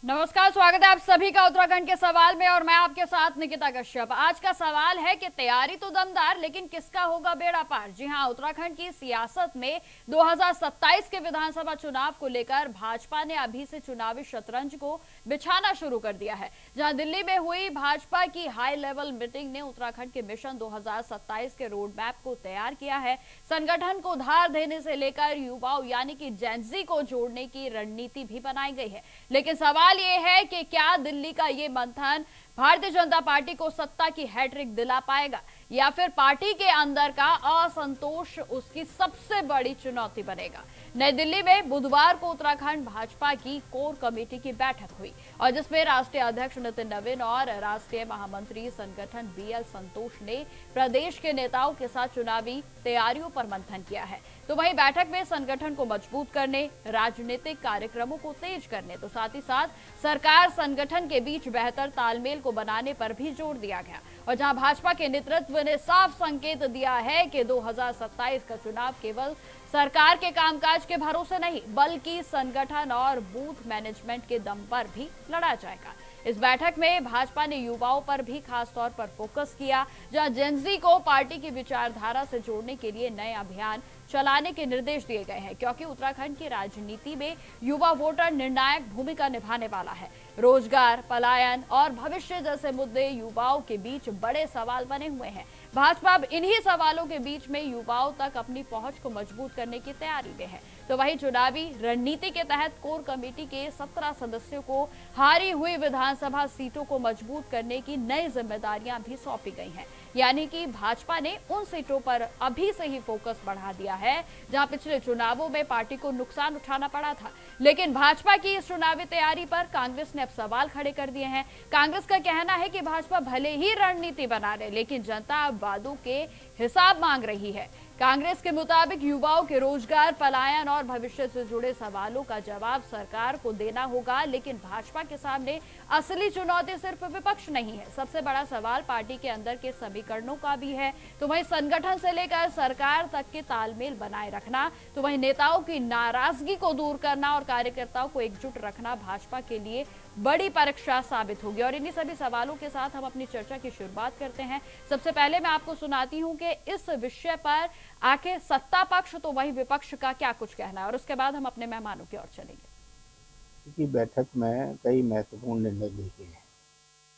नमस्कार, स्वागत है आप सभी का उत्तराखंड के सवाल में और मैं आपके साथ निकिता कश्यप। आज का सवाल है कि तैयारी तो दमदार, लेकिन किसका होगा बेड़ा पार। जी हां, उत्तराखंड की सियासत में 2027 के विधानसभा चुनाव को लेकर भाजपा ने अभी से चुनावी शतरंज को बिछाना शुरू कर दिया है। जहां दिल्ली में हुई भाजपा की हाई लेवल मीटिंग ने उत्तराखंड के मिशन 2027 के रोड मैप को तैयार किया है। संगठन को धार देने से लेकर युवाओं यानी कि जेनजी को जोड़ने की रणनीति भी बनाई गई है। लेकिन सवाल ये है कि क्या दिल्ली का ये मंथन भारतीय जनता पार्टी को सत्ता की हैट्रिक दिला पाएगा या फिर पार्टी के अंदर का असंतोष उसकी सबसे बड़ी चुनौती बनेगा। नई दिल्ली में बुधवार को उत्तराखंड भाजपा की कोर कमेटी की बैठक हुई और जिसमें राष्ट्रीय अध्यक्ष नितिन नवीन और राष्ट्रीय महामंत्री संगठन बीएल संतोष ने प्रदेश के नेताओं के साथ चुनावी तैयारियों पर मंथन किया है। तो वहीं बैठक में संगठन को मजबूत करने, राजनीतिक कार्यक्रमों को तेज करने, तो साथ ही साथ सरकार संगठन के बीच बेहतर तालमेल को बनाने पर भी जोर दिया गया। और जहां भाजपा के नेतृत्व ने साफ संकेत दिया है कि 2027 का चुनाव केवल सरकार के कामकाज के भरोसे नहीं बल्कि संगठन और बूथ मैनेजमेंट के दम पर भी लड़ा जाएगा। इस बैठक में भाजपा ने युवाओं पर भी खास तौर पर फोकस किया, जहां जेनजी को पार्टी की विचारधारा से जोड़ने के लिए नए अभियान चलाने के निर्देश दिए गए हैं, क्योंकि उत्तराखंड की राजनीति में युवा वोटर निर्णायक भूमिका निभाने वाला है। रोजगार, पलायन और भविष्य जैसे मुद्दे युवाओं के बीच बड़े सवाल बने हुए हैं। भाजपा अब इन्हीं सवालों के बीच में युवाओं तक अपनी पहुंच को मजबूत करने की तैयारी में है। तो वहीं चुनावी रणनीति के तहत कोर कमेटी के 17 सदस्यों को हारी हुई विधानसभा सीटों को मजबूत करने की नई जिम्मेदारियां भी सौंपी गई हैं। यानी कि भाजपा ने उन सीटों पर अभी से ही फोकस बढ़ा दिया है जहां पिछले चुनावों में पार्टी को नुकसान उठाना पड़ा था। लेकिन भाजपा की इस चुनावी तैयारी पर कांग्रेस ने अब सवाल खड़े कर दिए हैं। कांग्रेस का कहना है कि भाजपा भले ही रणनीति बना रहे, लेकिन जनता अब वादों के हिसाब मांग रही है। कांग्रेस के मुताबिक युवाओं के रोजगार, पलायन और भविष्य से जुड़े सवालों का जवाब सरकार को देना होगा। लेकिन भाजपा के सामने असली चुनौती सिर्फ विपक्ष नहीं है, सबसे बड़ा सवाल पार्टी के अंदर के समीकरणों का भी है। तो वहीं संगठन से लेकर सरकार तक के तालमेल बनाए रखना, तो वहीं नेताओं की नाराजगी को दूर करना और कार्यकर्ताओं को एकजुट रखना भाजपा के लिए बड़ी परीक्षा साबित होगी। और इन्हीं सभी सवालों के साथ हम अपनी चर्चा की शुरुआत करते हैं। सबसे पहले मैं आपको सुनाती हूं कि इस विषय पर आखिर सत्ता पक्ष तो वही विपक्ष का क्या कुछ कहना है, और उसके बाद हम अपने मेहमानों की ओर चलेंगे। की बैठक में कई महत्वपूर्ण निर्णय लिए गए हैं।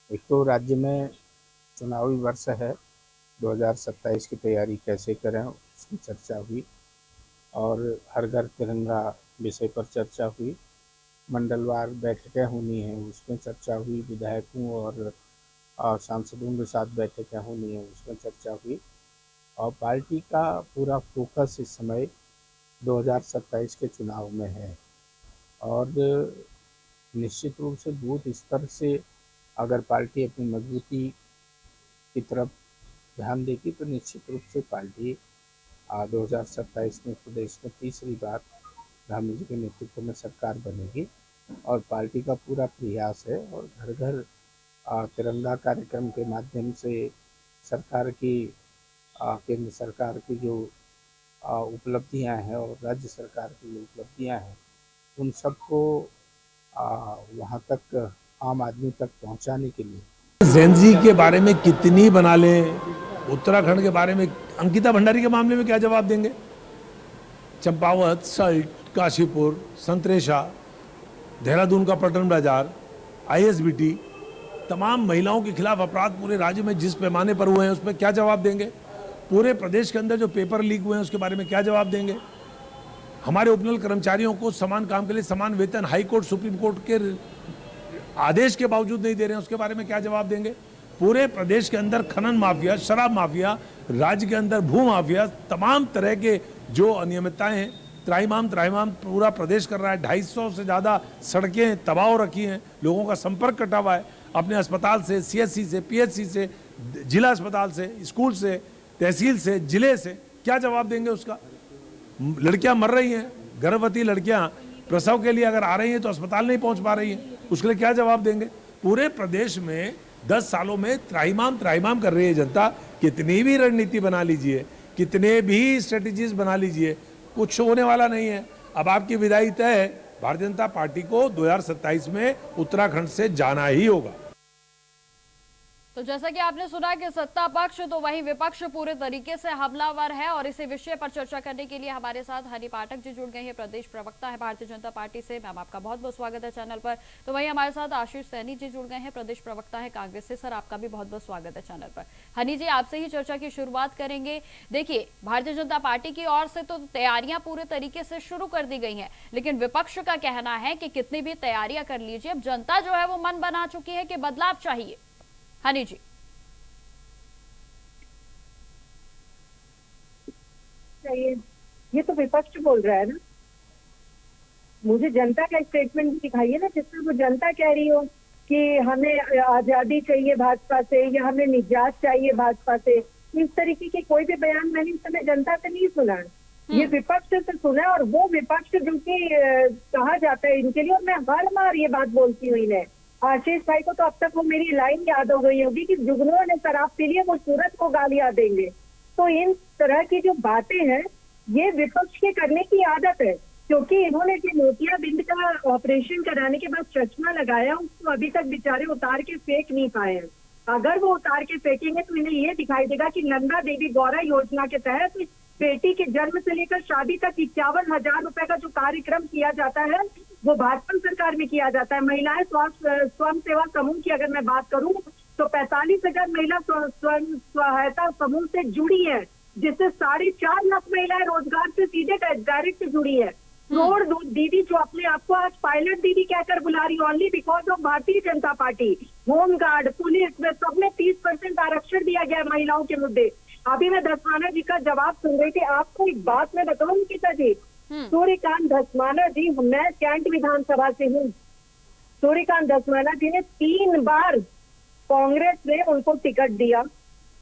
एक तो राज्य में चुनावी वर्ष है, 2027 की तैयारी कैसे करें उसकी चर्चा हुई और हर घर तिरंगा विषय पर चर्चा हुई। मंडलवार बैठकें होनी हैं, उसमें चर्चा हुई। विधायकों और सांसदों के साथ बैठकें होनी हैं, उसमें चर्चा हुई। और पार्टी का पूरा फोकस इस समय 2027 के चुनाव में है और निश्चित रूप से बूथ स्तर से अगर पार्टी अपनी मजबूती की तरफ ध्यान देगी तो निश्चित रूप से पार्टी 2027 में प्रदेश में तीसरी बार गांधी जी के नेतृत्व में सरकार बनेगी। और पार्टी का पूरा प्रयास है और घर घर तिरंगा कार्यक्रम के माध्यम से सरकार की केंद्र सरकार की जो उपलब्धियां हैं और राज्य सरकार की जो उपलब्धियां हैं उन सबको वहां तक आम आदमी तक पहुंचाने के लिए जेनजी के बारे में कितनी बना लें, उत्तराखंड के बारे में अंकिता भंडारी के मामले में क्या जवाब देंगे। चंपावत, सल्ट, काशीपुर, संतरेशा, देहरादून का पटन बाजार, आईएसबीटी, तमाम महिलाओं के खिलाफ अपराध पूरे राज्य में जिस पैमाने पर हुए हैं उस पर क्या जवाब देंगे। पूरे प्रदेश के अंदर जो पेपर लीक हुए हैं उसके बारे में क्या जवाब देंगे। हमारे उपनल कर्मचारियों को समान काम के लिए समान वेतन हाई कोर्ट, सुप्रीम कोर्ट के आदेश के बावजूद नहीं दे रहे हैं, उसके बारे में क्या जवाब देंगे। पूरे प्रदेश के अंदर खनन माफिया, शराब माफिया, राज्य के अंदर भू माफिया, तमाम तरह के जो अनियमितताएं हैं त्राहिमाम पूरा प्रदेश कर रहा है। 250 से ज़्यादा सड़कें तबाह हो रखी हैं, लोगों का संपर्क कटा हुआ है। अपने अस्पताल से, सीएचसी से, पीएचसी से, जिला अस्पताल से, स्कूल से, तहसील से, जिले से, क्या जवाब देंगे उसका? लड़कियां मर रही हैं, गर्भवती लड़कियां प्रसव के लिए अगर आ रही हैं तो अस्पताल नहीं पहुंच पा रही हैं, उसके लिए क्या जवाब देंगे? पूरे प्रदेश में 10 सालों में त्राहिमाम त्राहिमाम कर रही है जनता। कितनी भी रणनीति बना लीजिए, कितने भी स्ट्रेटेजीज बना लीजिए, कुछ होने वाला नहीं है। अब आपकी विदाई तय है, भारतीय जनता पार्टी को 2027 में उत्तराखंड से जाना ही होगा। तो जैसा कि आपने सुना कि सत्ता पक्ष तो वहीं विपक्ष पूरे तरीके से हमलावर है, और इसी विषय पर चर्चा करने के लिए हमारे साथ हनी पाठक जी जुड़ गए हैं, प्रदेश प्रवक्ता है भारतीय जनता पार्टी से। मैम, आपका बहुत बहुत स्वागत है चैनल पर। तो वहीं हमारे साथ आशीष सैनी जी जुड़ गए हैं, प्रदेश प्रवक्ता है कांग्रेस से। सर, आपका भी बहुत बहुत स्वागत है चैनल पर। हनी जी, आपसे ही चर्चा की शुरुआत करेंगे। देखिए, भारतीय जनता पार्टी की ओर से तो तैयारियां पूरे तरीके से शुरू कर दी गई हैं, लेकिन विपक्ष का कहना है कि कितनी भी तैयारियां कर लीजिए, अब जनता जो है वो मन बना चुकी है कि बदलाव चाहिए। हनी जी। ये तो विपक्ष बोल रहा है ना, मुझे जनता का स्टेटमेंट दिखाइए ना, जिसमें वो जनता कह रही हो कि हमें आजादी चाहिए भाजपा से, या हमें निजात चाहिए भाजपा से। इस तरीके के कोई भी बयान मैंने इस समय जनता से नहीं सुना। ये विपक्ष से सुना, और वो विपक्ष जो कि कहा जाता है इनके लिए, और मैं हर बार ये बात बोलती हूँ इन्हें। आशीष भाई को तो अब तक वो मेरी लाइन याद हो गई होगी कि जुगनुओं ने शराब पी लिया, वो सूरत को गालियां देंगे। तो इन तरह की जो बातें हैं, ये विपक्ष के करने की आदत है, क्योंकि इन्होंने जो मोतियाबिंद का ऑपरेशन कराने के बाद चश्मा लगाया, उसको अभी तक बेचारे उतार के फेंक नहीं पाए हैं। अगर वो उतार के फेंकेंगे तो इन्हें ये दिखाई देगा कि नंदा देवी गौरा योजना के तहत बेटी के जन्म से लेकर शादी तक 51,000 रुपए का जो कार्यक्रम किया जाता है, वो भाजपा सरकार में किया जाता है। महिलाएं स्वयं सेवा समूह की अगर मैं बात करूं तो 45,000 महिला स्वयं सहायता समूह से जुड़ी है, जिससे 4.5 लाख महिलाएं रोजगार से सीधे डायरेक्ट जुड़ी है। करोड़ दीदी जो अपने आप को आज पायलट दीदी कहकर बुला रही, only because of Bharatiya Janata party. Home guard, police में सब में 30% आरक्षण दिया गया है महिलाओं के मुद्दे। अभी मैं धस्माना जी का जवाब सुन रही थी। आपको एक बात मैं बताऊं निकिता जी, सूर्यकांत धस्माना जी, मैं कैंट विधानसभा से हूँ। सूर्यकांत धस्माना जी ने 3 बार कांग्रेस ने उनको टिकट दिया,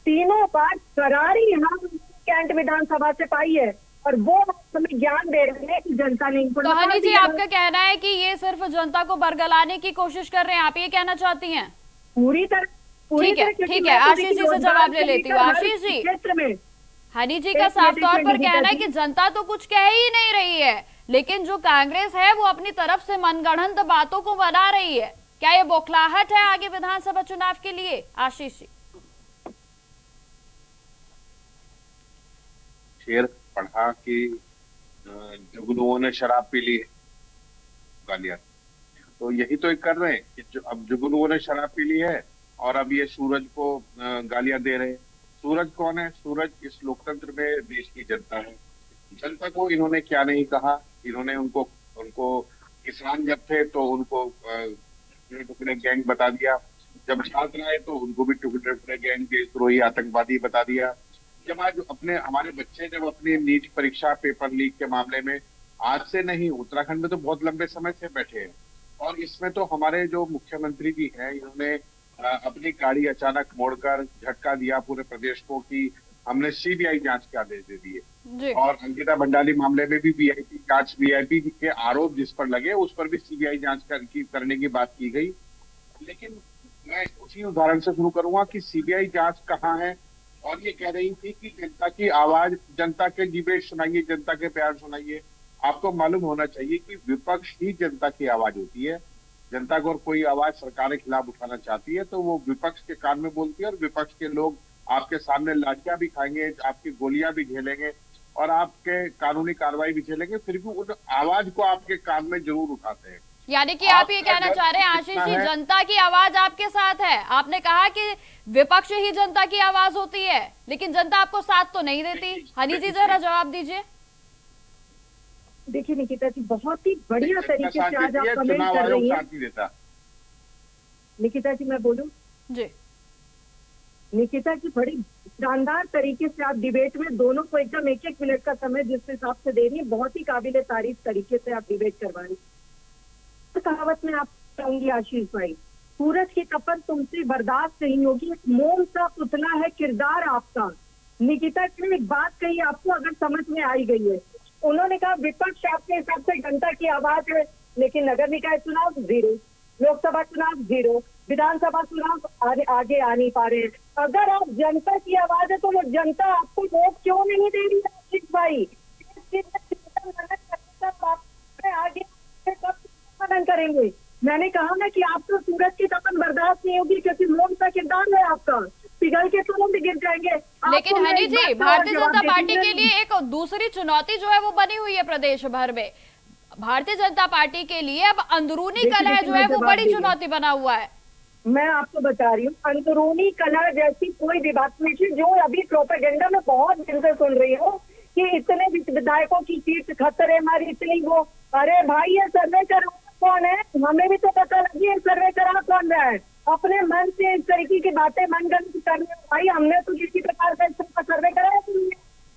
तीनों बार करारी हम कैंट विधानसभा से पाई है, और वो हमें ज्ञान दे रहे हैं कि जनता ने इनको। तो हनी जी, आपका कहना है कि ये सिर्फ जनता को बरगलाने की कोशिश कर रहे हैं, आप ये कहना चाहती हैं? पूरी तरह। ठीक है, आशीष जी से जवाब ले लेती हूँ। आशीष जी, क्षेत्र में हनी जी का साफ तौर पर कहना है कि जनता तो कुछ कह ही नहीं रही है, लेकिन जो कांग्रेस है वो अपनी तरफ से मनगढ़ंत बातों को बना रही है। क्या ये बौखलाहट है आगे विधानसभा चुनाव के लिए? आशीष जी। शेर पढ़ा कि जुगनुओं ने शराब पी ली, गालियां। तो यही तो कर रहे हैं कि अब जुगनुओं ने शराब पी ली है और अब ये सूरज को गालियां दे रहे हैं। सूरज कौन है? सूरज इस लोकतंत्र में देश की जनता है। जनता को इन्होंने क्या नहीं कहा। इन्होंने उनको किसान जब थे तो उनको टुकड़े गैंग बता दिया, जब छात्र आए तो उनको भी टुकड़े गैंग देशद्रोही आतंकवादी बता दिया। जब आज हमारे बच्चे जब अपनी नीट परीक्षा पेपर लीक के मामले में आज से नहीं, उत्तराखंड में तो बहुत लंबे समय से बैठे हैं, और इसमें तो हमारे जो मुख्यमंत्री जी हैं, इन्होंने अपनी गाड़ी अचानक मोड़कर झटका दिया पूरे प्रदेश को कि हमने सीबीआई जांच के आदेश दे दिए। और अंकिता भंडारी मामले में भी वीआईपी जांच, वीआईपी के आरोप जिस पर लगे उस पर भी सीबीआई जांच करने की बात की गई। लेकिन मैं उसी उदाहरण से शुरू करूंगा कि सीबीआई जांच कहाँ है, और ये कह रही थी कि जनता की आवाज, जनता के डिबेट सुनाइए, जनता के प्यार सुनाइए। आपको मालूम होना चाहिए कि विपक्ष ही जनता की आवाज होती है। जनता को कोई आवाज सरकार के खिलाफ उठाना चाहती है तो वो विपक्ष के कान में बोलती है, और विपक्ष के लोग आपके सामने लाठियां भी खाएंगे, आपकी गोलियां भी झेलेंगे और आपके कानूनी कार्रवाई भी झेलेंगे, फिर भी उन आवाज को आपके कान में जरूर उठाते हैं। यानी कि आप ये कहना चाह रहे हैं आशीष जी, जनता की आवाज आपके साथ है। आपने कहा कि विपक्ष ही जनता की आवाज होती है, लेकिन जनता आपको साथ तो नहीं देती। हनी जी, जरा जवाब दीजिए। देखिए निकिता जी, बहुत ही बढ़िया तरीके से आज आप कमेंट कर रही हैं। निकिता जी, मैं बोलूं जी? निकिता जी, बड़ी शानदार तरीके से आप डिबेट में दोनों को एकदम 1-1 मिनट का समय जिस हिसाब से दे रही है, बहुत ही काबिले तारीफ तरीके से आप डिबेट करवा रही हैं। कहावत में आप कहूंगी आशीष भाई, सूरज की तपन तुमसे बर्दाश्त नहीं होगी, मोम सा पुतला है किरदार आपका, निकिता जी ने एक बात कही, आपको अगर समझ में आई गई है, उन्होंने कहा विपक्ष आपके हिसाब से जनता की आवाज है, लेकिन नगर निकाय चुनाव 0, लोकसभा चुनाव 0, विधानसभा चुनाव आगे आ नहीं पा रहे हैं। अगर आप जनता की आवाज है तो वो जनता आपको वोट क्यों नहीं दे रही है आशीष भाई? आगे कब मनन करेंगे? मैंने कहा ना कि आप तो सूरज की तपन बर्दाश्त नहीं होगी, क्योंकि मोम का किरदार है आपका, पिघल के तुरंत गिर जाएंगे। लेकिन हनी जी, भारतीय जनता पार्टी के लिए एक दूसरी चुनौती जो है वो बनी हुई है प्रदेश भर में। भारतीय जनता पार्टी के लिए अब अंदरूनी कलह जो है वो बड़ी चुनौती बना हुआ है। मैं आपको बता रही हूँ, अंदरूनी कलह जैसी कोई भी बात नहीं थी, जो अभी प्रोपेगेंडा में बहुत दिन से सुन रही हूँ कि इतने विधायकों की सीट खतरे हमारी, इतनी वो। अरे भाई, ये सर्वे करा कौन है? हमें भी तो पता लगी है सर्वे करा कौन रहा है। अपने मन से इस तरीके की बातें मनगढ़ंत करने, भाई हमने तो किसी प्रकार का सर्वे कराया नहीं,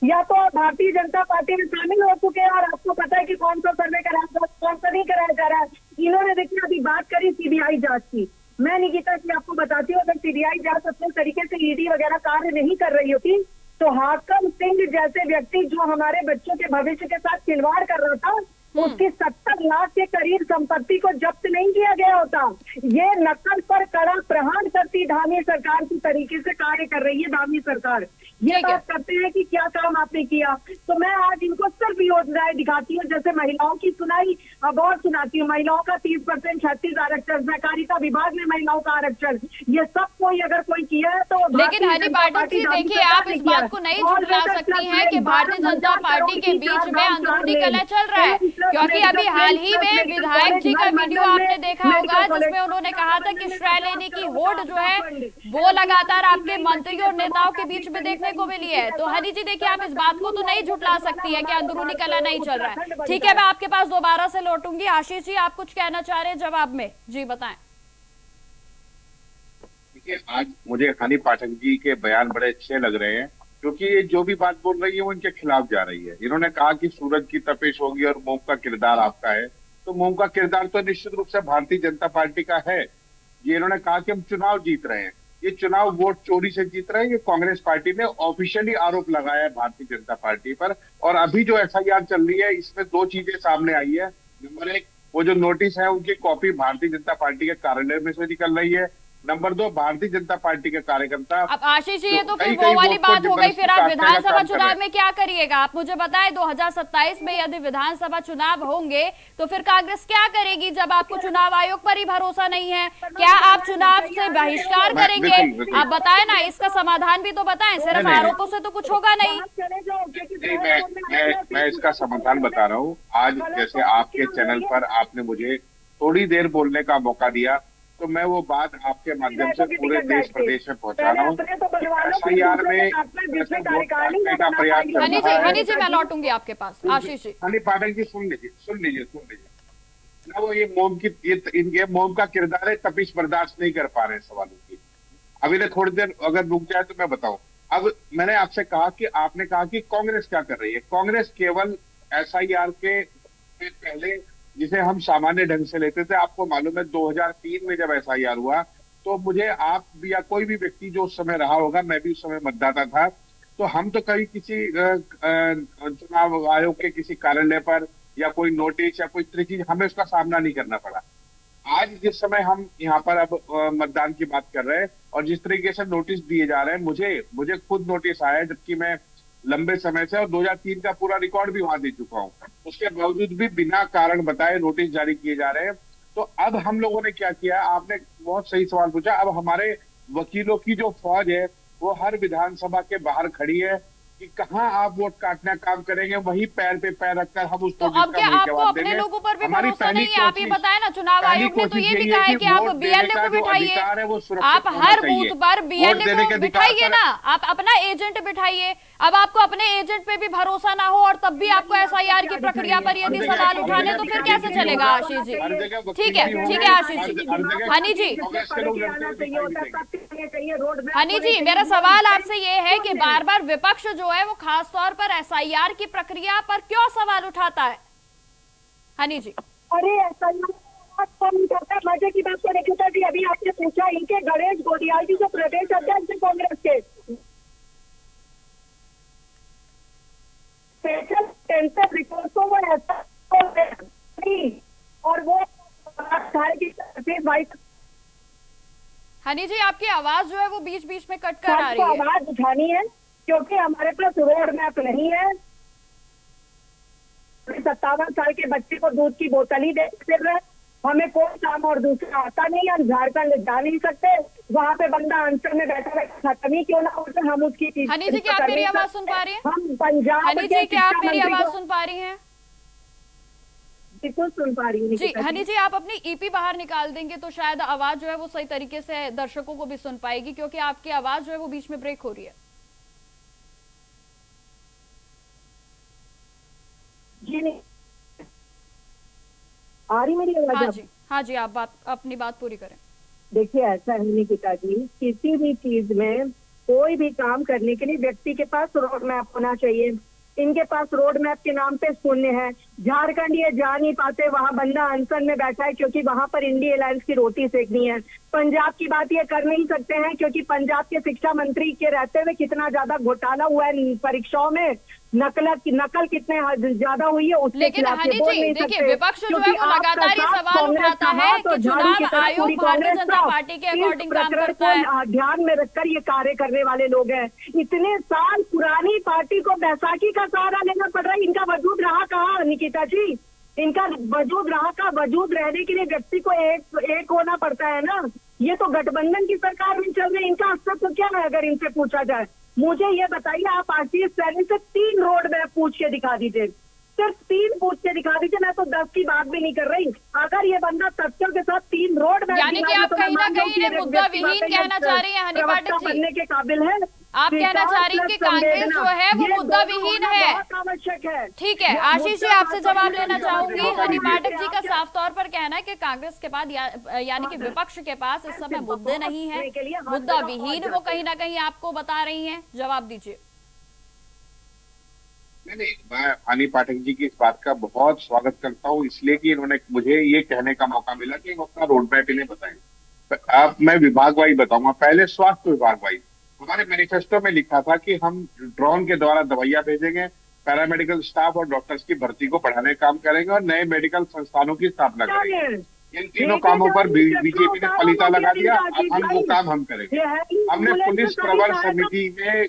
या तो आप भारतीय जनता पार्टी में शामिल हो चुके हैं और आपको पता है कि कौन सा सर्वे कराया, कौन सा नहीं कराया जा रहा है। इन्होंने देखिए अभी बात करी सीबीआई जांच की। मैं निकिता जी आपको बताती हूँ, अगर सीबीआई जांच अपने तरीके से ईडी वगैरह कार्य नहीं कर रही होती तो हाकम सिंह जैसे व्यक्ति जो हमारे बच्चों के भविष्य के साथ खिलवाड़ कर रहा था, उसकी 70 लाख के करीब संपत्ति को जब्त नहीं किया गया होता। ये नकल पर कड़ा प्रहार करती धामी सरकार की तरीके से कार्य कर रही है धामी सरकार। ये बात करते हैं कि क्या काम आपने किया, तो मैं आज इनको सिर्फ योजनाएं दिखाती हूँ, जैसे महिलाओं की सुनाई अब और सुनाती हूँ। महिलाओं का 30% 36 आरक्षण, सहकारिता विभाग में महिलाओं का आरक्षण, ये सब कोई अगर कोई किया है तो। लेकिन हनी पाठक जी देखिए, आप इस बात को नहीं झुठला सकती हैं कि भारतीय जनता पार्टी के बीच में अंदरूनी कलह चल रहा है, क्योंकि अभी हाल ही में विधायक जी का वीडियो आपने देखा होगा जिसमें उन्होंने कहा था कि श्रेय लेने की होड़ जो है वो लगातार आपके मंत्रियों और नेताओं के बीच में देखने को मिली है। तो हनी जी देखिए, आप इस बात को तो नहीं झुठला सकती है कि अंदरूनी कलह नहीं चल रहा है। ठीक है, मैं आपके पास दोबारा से लौटूंगी। आशीष जी, आप कुछ कहना चाह रहे हैं जवाब में? जी बताएं। देखिए, आज मुझे हनी पाठक जी के बयान बड़े अच्छे लग रहे हैं, क्योंकि ये जो भी बात बोल रही है वो इनके खिलाफ जा रही है। इन्होंने कहा कि सूरज की तपिश होगी और मोम का किरदार आपका है, तो मोम का किरदार तो निश्चित रूप से भारतीय जनता पार्टी का है। ये इन्होंने कहा कि हम चुनाव जीत रहे हैं, ये चुनाव वोट चोरी से जीत रहे हैं, ये कांग्रेस पार्टी ने ऑफिशियली आरोप लगाया है भारतीय जनता पार्टी पर। और अभी जो एफआईआर चल रही है इसमें 2 चीजें सामने आई है। नंबर 1, वो जो नोटिस है उनकी कॉपी भारतीय जनता पार्टी के कार्यालय में से निकल रही है। नंबर 2, भारतीय जनता पार्टी के कार्यकर्ता। अब आशीष जी, ये तो फिर वो वाली बात हो गई, फिर आप विधानसभा चुनाव में क्या करिएगा? आप मुझे बताएं, 2027 में यदि विधानसभा चुनाव होंगे तो फिर कांग्रेस क्या करेगी जब आपको चुनाव आयोग पर ही भरोसा नहीं है? क्या आप चुनाव से बहिष्कार करेंगे? आप बताएं ना, इसका समाधान भी तो बताएं, सिर्फ आरोपों से तो कुछ होगा नहीं। मैं इसका समाधान बता रहा हूँ। आज जैसे आपके चैनल पर आपने मुझे थोड़ी देर बोलने का मौका दिया, तो मैं वो बात आपके माध्यम से पूरे देश प्रदेश में पहुंचा रहा हूँ। एफआईआर में का प्रयास कर रहा है। हनी जी, मैं लौटूंगी आपके पास। आशीष जी, हनी पाठक जी सुन लीजिए ना, वो ये इनके मोम का किरदार है, तपिश बर्दाश्त नहीं कर पा रहे सवालों की। अभी ने थोड़ी देर अगर रुक जाए तो मैं बताऊं। अब मैंने आपसे कहा कि आपने कहा कि कांग्रेस क्या कर रही है। कांग्रेस केवल एसआईआर के पहले, जिसे हम सामान्य ढंग से लेते थे, आपको मालूम है 2003 में जब एसआईआर हुआ तो मुझे आप भी या कोई भी व्यक्ति जो उस समय रहा होगा, मैं भी उस समय मतदाता था, तो हम तो कभी किसी चुनाव आयोग के किसी कार्यालय पर या कोई नोटिस या कोई इतनी चीज हमें उसका सामना नहीं करना पड़ा। आज जिस समय हम यहाँ पर अब मतदान की बात कर रहे हैं और जिस तरीके से नोटिस दिए जा रहे हैं, मुझे खुद नोटिस आया है, जबकि मैं लंबे समय से और 2003 का पूरा रिकॉर्ड भी वहां दे चुका हूँ, उसके बावजूद भी बिना कारण बताए नोटिस जारी किए जा रहे हैं। तो अब हम लोगों ने क्या किया, आपने बहुत सही सवाल पूछा। अब हमारे वकीलों की जो फौज है वो हर विधानसभा के बाहर खड़ी है कि कहाँ आप वोट काटना काम करेंगे, वही पैर पे पैर रखकर हम उस तो अब क्या आपको अपने लोगों पर भी भरोसा नहीं है? आप ये बताएं ना, चुनाव आयोग ने तो ये भी कहा है कि आप बीएलए को बिठाइए, आप हर बूथ पर बीएलए को बिठाइए ना, आप अपना एजेंट बिठाइए। अब आपको अपने एजेंट पे भी भरोसा ना हो और तब भी आपको एसआईआर की प्रक्रिया पर यदि सवाल उठाने, तो फिर कैसे चलेगा आशीष जी? ठीक है आशीष जी। हनी जी, मेरा सवाल आपसे ये है कि बार बार विपक्ष जो है वो खास तौर पर एसआईआर की प्रक्रिया पर क्यों सवाल उठाता है? हनी जी, अरे एसआईआर मजे की बात करें निकिता जी, अभी आपने पूछा इनके गणेश गोदियाल जी जो प्रदेश अध्यक्ष कांग्रेस के, कॉम्प्रिहेंसिव रिपोर्ट को वो ऐसा और वो भाई हनी जी, आपकी आवाज जो है वो बीच बीच में कट कर आ रही है। आवाज उठानी है क्योंकि हमारे पास रोड मैप नहीं है। 57 साल के बच्चे को दूध की बोतल ही दे रहे, हमें कोई काम और दूसरा आता नहीं, हम झारखंड जा नहीं सकते। वहाँ पे बंदा आंसर में बैठा बैठा खत्म ही क्यों ना हो जाए, हम उसकी चीज। हनी जी, क्या आप मेरी आवाज सुन पा रही हैं? हम पंजाब हनी जी, क्या आप मेरी आवाज सुन पा रही हैं? बिल्कुल सुन पा रही हूँ जी हनी जी, आप अपनी ईपी बाहर निकाल देंगे तो शायद आवाज जो है वो सही तरीके से दर्शकों को भी सुन पाएगी, क्योंकि आपकी आवाज जो है वो बीच में ब्रेक हो रही है। जी नहीं आ रही मेरी आवाज? हाँ जी, आप अपनी बात पूरी करें। देखिए, ऐसा है निकिता जी, किसी भी चीज में कोई भी काम करने के लिए व्यक्ति के पास रोड मैप होना चाहिए। इनके पास रोड मैप के नाम पे शून्य है। झारखंड ये जा नहीं पाते, वहाँ बंदा अनशन में बैठा है क्योंकि वहाँ पर इंडिया अलायंस की रोटी सेकनी है। पंजाब की बात ये कर नहीं सकते हैं क्योंकि पंजाब के शिक्षा मंत्री के रहते हुए कितना ज्यादा घोटाला हुआ है परीक्षाओं में, नकल कितने ज्यादा हुई है उसके लेकिन खिलाफ हनी बोल जी, नहीं देखिए सकते। विपक्ष जो है वो लगातार ये सवाल उठाता है कि चुनाव आयोग भारतीय जनता पार्टी के अकॉर्डिंग काम करता है। ध्यान में रखकर ये कार्य करने वाले लोग हैं। इतने साल पुरानी पार्टी को बैसाखी का सहारा लेना पड़ रहा है। इनका वजूद रहा कहाँ निकिता जी? इनका वजूद रहा का वजूद रहने के लिए व्यक्ति को एक होना पड़ता है ना। ये तो गठबंधन की सरकार में चल रही है, इनका अस्तित्व क्या है अगर इनसे पूछा जाए? मुझे ये बताइए, आप आशीष सैनी से 3 रोड मैप पूछ के दिखा दीजिए, सिर्फ 3 पूछ के दिखा दीजिए। मैं तो 10 की बात भी नहीं कर रही। अगर ये बंदा तथ्यों के साथ 3 रोड मैप, यानी कि आप कहीं ना कहीं मुद्दा विहीन कहना चाह रही हैं हनी पाठक जी, बनने के काबिल है। आप कहना चाह रही हैं कि कांग्रेस जो है वो मुद्दा विहीन है। आवश्यक है। ठीक है, आशीष जी आपसे जवाब लेना चाहूंगी। हनी पाठक जी का साफ तौर पर कहना है कि कांग्रेस के बाद यानी कि विपक्ष के पास इस समय मुद्दे नहीं है, मुद्दा विहीन वो कहीं ना कहीं आपको बता रही हैं। जवाब दीजिए। नहीं, मैं हनी पाठक जी की इस बात का बहुत स्वागत करता हूँ, इसलिए कि इन्होंने मुझे ये कहने का मौका मिला कि वो अपना रोड मैप इन्हें बताएं। अब मैं विभाग वाइज बताऊंगा। पहले स्वास्थ्य विभाग वाइज हमारे मैनिफेस्टो में लिखा था कि हम ड्रोन के द्वारा दवाइयां भेजेंगे, पैरामेडिकल स्टाफ और डॉक्टर्स की भर्ती को बढ़ाने का काम करेंगे और नए मेडिकल संस्थानों की स्थापना करेंगे। इन तीनों कामों पर बीजेपी ने पलीता लगा दिया। अब हम वो काम हम करेंगे। हमने पुलिस प्रवर समिति में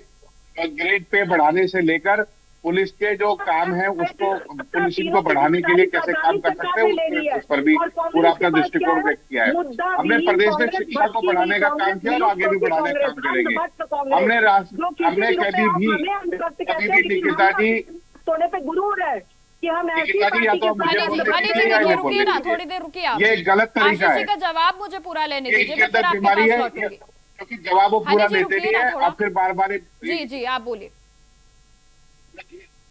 ग्रेड पे बढ़ाने से लेकर पुलिस के जो काम है उसको, पुलिसिंग को बढ़ाने के लिए कैसे काम कर सकते हैं उस पर भी पूरा अपना दृष्टिकोण व्यक्त किया है। हमने प्रदेश में शिक्षा को बढ़ाने का काम किया और आगे भी बढ़ाने का काम करेंगे। हमने कभी भी निकिता जी सोने पे गुरूर है कि हम निकिता जी, या तो रुकिए ना, थोड़ी देर रुकिए आप। ये गलत तरीका है। का जवाब मुझे पूरा लेने दीजिए, ये बीमारी है क्योंकि जवाब वो पूरा देते नहीं है और फिर बार बार। जी आप बोलिए।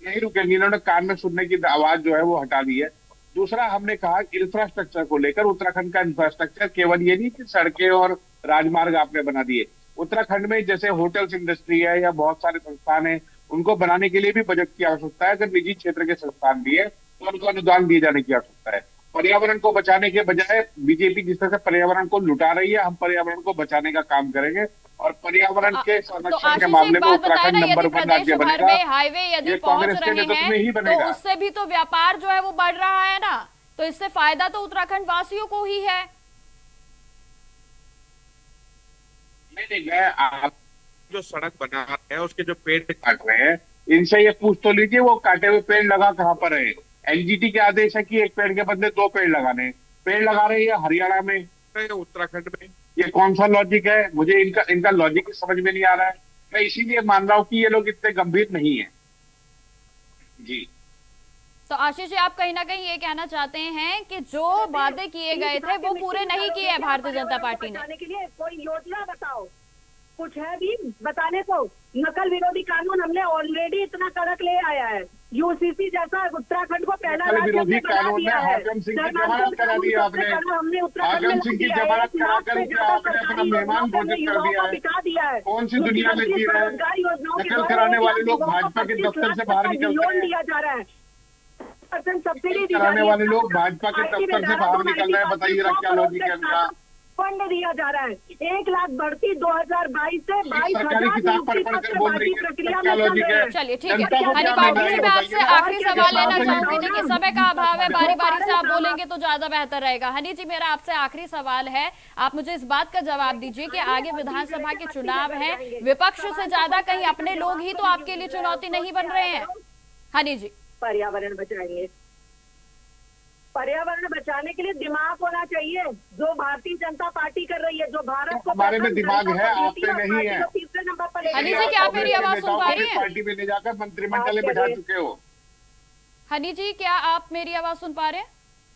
नहीं रुकेंगे, इन्होंने कान में सुनने की आवाज जो है वो हटा दी है। दूसरा, हमने कहा इंफ्रास्ट्रक्चर को लेकर उत्तराखंड का इंफ्रास्ट्रक्चर केवल ये नहीं कि सड़कें और राजमार्ग आपने बना दिए। उत्तराखंड में जैसे होटल्स इंडस्ट्री है या बहुत सारे संस्थान है, उनको बनाने के लिए भी बजट की आवश्यकता है। अगर निजी क्षेत्र के संस्थान भी है तो उनको अनुदान दिए जाने की आवश्यकता है। पर्यावरण को बचाने के बजाय बीजेपी जिस तरह से पर्यावरण को लुटा रही है, हम पर्यावरण को बचाने का काम करेंगे और पर्यावरण के संरक्षण के मामले में उत्तराखंड नंबर 1 राज्य बनेगा। हाईवे यदि ये पहुंच कांग्रेस के रहे नेतृत्व में ही हैं बनेगा। तो उससे भी तो व्यापार जो है वो बढ़ रहा है ना, तो इससे फायदा तो उत्तराखंड वासियों को ही है। नहीं, मैं आप जो सड़क बना रहे हैं उसके जो पेड़ काट रहे हैं, इनसे ये पूछ तो लीजिए वो काटे हुए पेड़ लगा कहाँ पर है। एनजीटी के आदेश है कि एक पेड़ के बदले 2 पेड़ लगाने, पेड़ लगा रहे हैं हरियाणा में, उत्तराखंड में। ये कौन सा लॉजिक है? मुझे इनका लॉजिक समझ में नहीं आ रहा है। मैं इसीलिए मान रहा हूँ कि ये लोग इतने गंभीर नहीं है। जी तो आशीष जी, आप कहीं ना कहीं ये कहना चाहते हैं कि जो वादे किए गए थे वो पूरे नहीं किए हैं भारतीय जनता पार्टी ने। के लिए कोई योजना बताओ, कुछ है भी बताने को? नकल विरोधी कानून हमने ऑलरेडी इतना कड़क ले आया है। यूसीसी जैसा उत्तराखंड को पहला विरोधी कानून में हाकिम सिंह की जमानत करा दी आपने। हाकिम सिंह की जमानत कराकर आपने अपना मेहमान घोषित कर दिया है। कौन सी दुनिया में जी रहे हैं? नकल कराने वाले लोग भाजपा के दफ्तर से बाहर निकलते हैं। दिया जा रहा है सब्सिडी कराने वाले लोग भाजपा के दफ्तर से बाहर निकल रहे हैं। बताइए जरा क्या लॉजिक है इनका? फंड दिया जा रहा है। 1 लाख बढ़ती 2022 से 22,000 सरकारी किताब पर नियुक्ति पढ़कर बोल पत्र रही है, प्रक्रिया क्या में चल लॉजिक रहे है? हैं। चलिए ठीक है। जनता को हनी क्या पाटिल मिल जी, रहा मैं है आपसे बताइए ना। आखिरी सवाल लेना बताइए। चाहूंगी। देखिए समय का अभाव है, बारी बारी से आप वो बोलेंगे तो ज्यादा बेहतर रहेगा। हनी जी, मेरा आपसे आखिरी सवाल है, आप मुझे इस बात का जवाब दीजिए कि आगे विधानसभा के चुनाव है, विपक्ष से ज्यादा कहीं अपने लोग ही तो आपके लिए चुनौती नहीं बन रहे हैं? हनी जी, पर्यावरण बचाएंगे। पर्यावरण बचाने के लिए दिमाग होना चाहिए, जो भारतीय जनता पार्टी कर रही है, जो भारत को हमारे में दिमाग है, आप पे नहीं है। तीसरे नंबर पर हनी जी, क्या आप मेरी आवाज सुन पा रही हैं? पार्टी में ले जाकर मंत्रिमंडल में बैठा चुके हो। हनी जी, क्या आप मेरी आवाज सुन पा रहे हैं?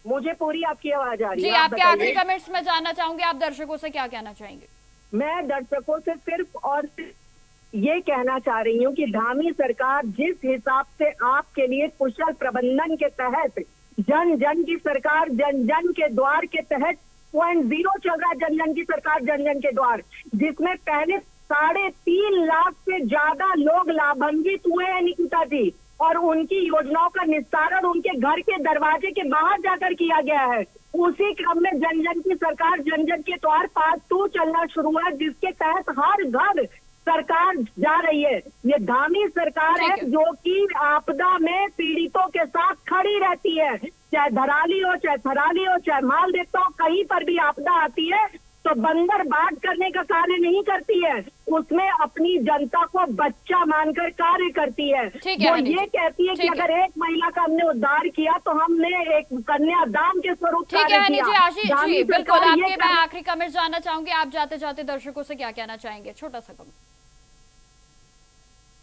मुझे पूरी आपकी आवाज आ रही जी, है। आप आपके आखिरी बताइए। कमेंट्स में जानना चाहूंगी, आप दर्शकों से क्या कहना चाहेंगे? मैं दर्शकों से सिर्फ और सिर्फ ये कहना चाह रही हूँ कि धामी सरकार जिस हिसाब से आपके लिए कुशल प्रबंधन के तहत जन जन की सरकार जन जन के द्वार के तहत 0.0 चल रहा है, जन जन की सरकार जन जन के द्वार, जिसमें पहले 3.5 लाख से ज्यादा लोग लाभान्वित हुए हैं निकिता जी, और उनकी योजनाओं का निस्तारण उनके घर के दरवाजे के बाहर जाकर किया गया है। उसी क्रम में जन जन की सरकार जन जन के द्वार पार्ट 2 चलना शुरू है, जिसके तहत हर घर सरकार जा रही है। ये धामी सरकार है जो कि आपदा में पीड़ितों के साथ खड़ी रहती है, चाहे धराली हो, चाहे थराली हो, चाहे माल देता हो, कहीं पर भी आपदा आती है तो बंदर बांट करने का कार्य नहीं करती है, उसमें अपनी जनता को बच्चा मानकर कार्य करती है। वो ये कहती है कि अगर एक महिला का हमने उद्धार किया तो हमने एक कन्यादान के स्वरूप ठीक है हनी जी। आशीष जी, बिल्कुल आपके मैं आखिरी कमेंट जानना चाहूंगी, आप जाते जाते दर्शकों से क्या कहना चाहेंगे? छोटा सा कमेंट।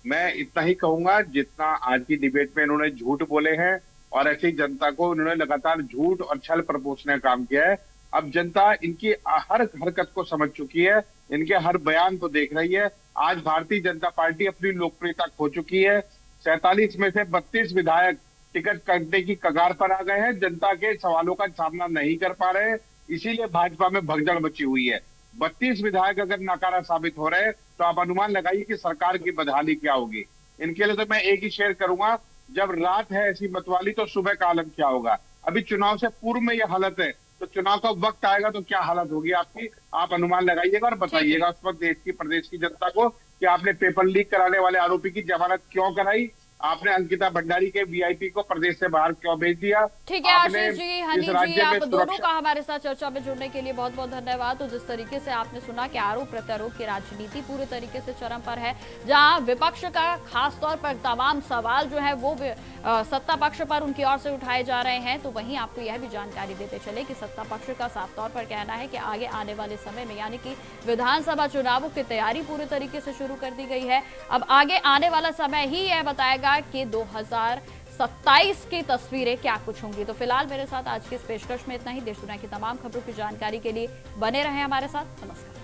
मैं इतना ही कहूंगा, जितना आज की डिबेट में इन्होंने झूठ बोले हैं और ऐसी जनता को इन्होंने लगातार झूठ और छल प्रपोषण का काम किया है, अब जनता इनकी हर हरकत को समझ चुकी है, इनके हर बयान को देख रही है। आज भारतीय जनता पार्टी अपनी लोकप्रियता खो चुकी है। 47 में से 32 विधायक टिकट काटने की कगार पर आ गए हैं, जनता के सवालों का सामना नहीं कर पा रहे हैं, इसीलिए भाजपा में भगदड़ मची हुई है। 32 विधायक अगर नाकारा साबित हो रहे हैं तो आप अनुमान लगाइए कि सरकार की बदहाली क्या होगी। इनके लिए तो मैं एक ही शेयर करूंगा, जब रात है ऐसी मतवाली तो सुबह का आलम क्या होगा। अभी चुनाव से पूर्व में यह हालत है, तो चुनाव का वक्त आएगा तो क्या हालत होगी आपकी, आप अनुमान लगाइएगा और बताइएगा उस वक्त देश की प्रदेश की जनता को कि आपने पेपर लीक कराने वाले आरोपी की जमानत क्यों कराई, आपने अंकिता भंडारी के वीआईपी को प्रदेश से बाहर क्यों भेज दिया। ठीक है आशीष जी, हनी जी, आप दोनों का हमारे साथ चर्चा में जुड़ने के लिए बहुत बहुत धन्यवाद। तो जिस तरीके से आपने सुना कि आरोप प्रत्यारोप की राजनीति पूरे तरीके से चरम पर है, जहां विपक्ष का खास तौर पर तमाम सवाल जो है वो सत्ता पक्ष पर उनकी ओर से उठाए जा रहे हैं, तो वहीं आपको यह भी जानकारी देते चले कि सत्ता पक्ष का साफ तौर पर कहना है कि आगे आने वाले समय में यानी कि विधानसभा चुनावों की तैयारी पूरे तरीके से शुरू कर दी गई है। अब आगे आने वाला समय ही यह बताएगा कि 2027 की तस्वीरें क्या कुछ होंगी। तो फिलहाल मेरे साथ आज की इस पेशकश में इतना ही। देश दुनिया की तमाम खबरों की जानकारी के लिए बने रहें हमारे साथ। नमस्कार।